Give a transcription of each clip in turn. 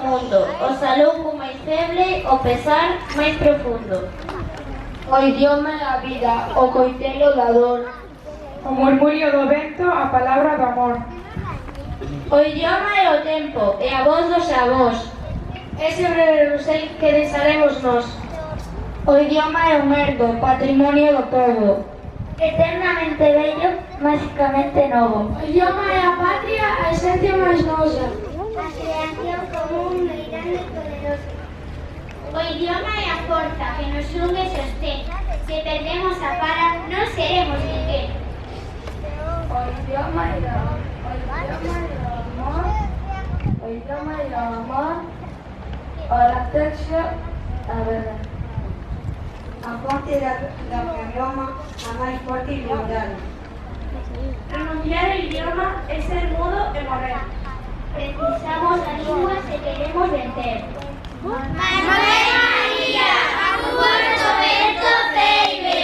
mundo, o saludo máis feble, o pesar máis profundo. O idioma é a vida, o coitelo da dor. O murmurio do vento, a palabra do amor. O idioma é o tempo, e a voz dos avós. Ese brerusel que desaremos nós. O idioma é o merdo, patrimonio do povo. Eternamente bello, mágicamente novo. O idioma é a patria, a esencia máis nosa. A creación común, grande e poderosa. O idioma é a forza que nos une e sostén. Se perdemos a para, non seremos ninguén. O idioma é do amor. O idioma é do amor. O lactancia, a verdade. A fonte da idioma, a máis forte e mundial. Pronunciar o idioma é ser mudo e morrer. Precisamos a lingua se queremos vencer. María, a Puerto Vento Baby.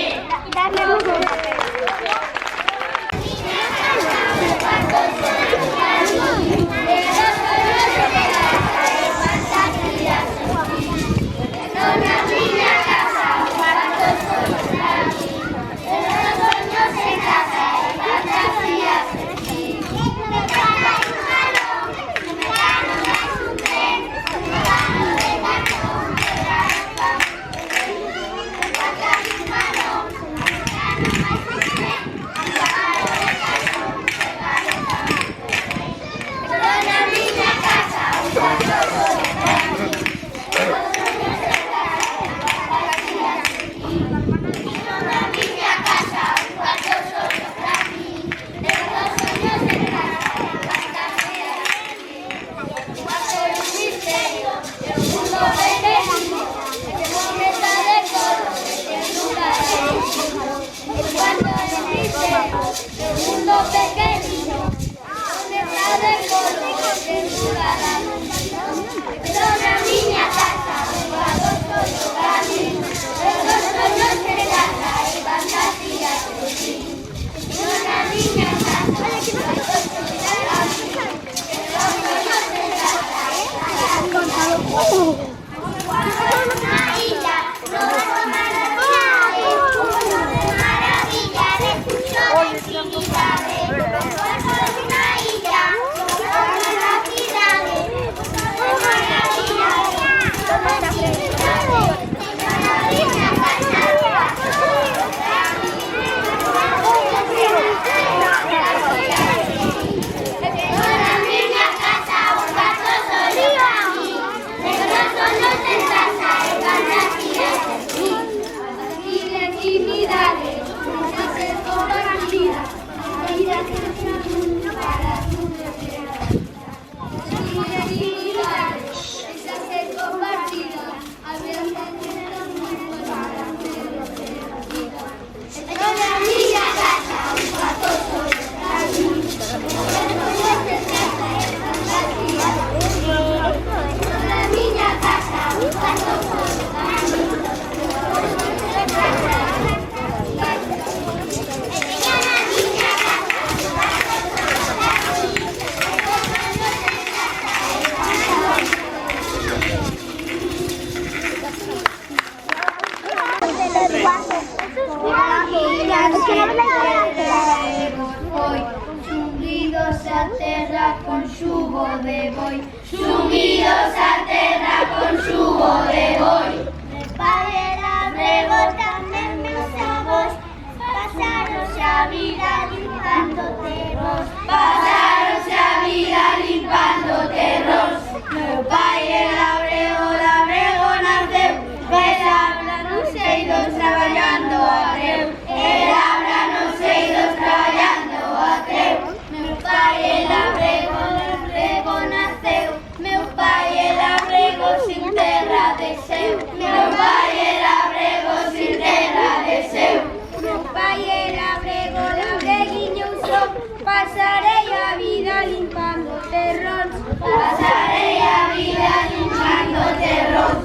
Subidos a terra con xugo de boi, subidos a terra con xugo de boi. Me padre labrego tamén meus avós, pasaronse a vida limpando terros, pasaronse a vida limpando terros. Meu pai é labrego, labrego naceu, e labra nos eidos traballando a treu, e labra nos eidos traballando a treu. Meu pai é labrego, labrego naceu, meu pai é labrego sin terra desceu, meu pai é labrego sin terra desceu. Meu pai é labrego, labreguiño sou, pasarei a vida limpando terróns, pasarei a vida limpando terróns.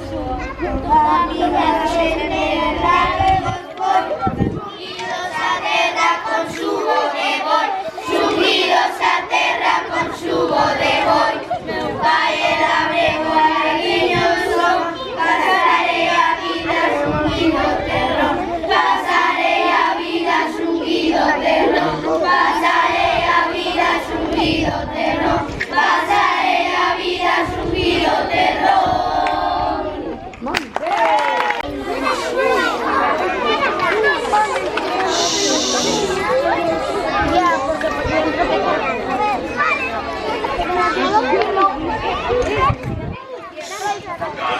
A vida xente labregos foi, subidos a terra con xugo de boi, subidos a terra con xugo de boi. Meu pai é labrego, Cada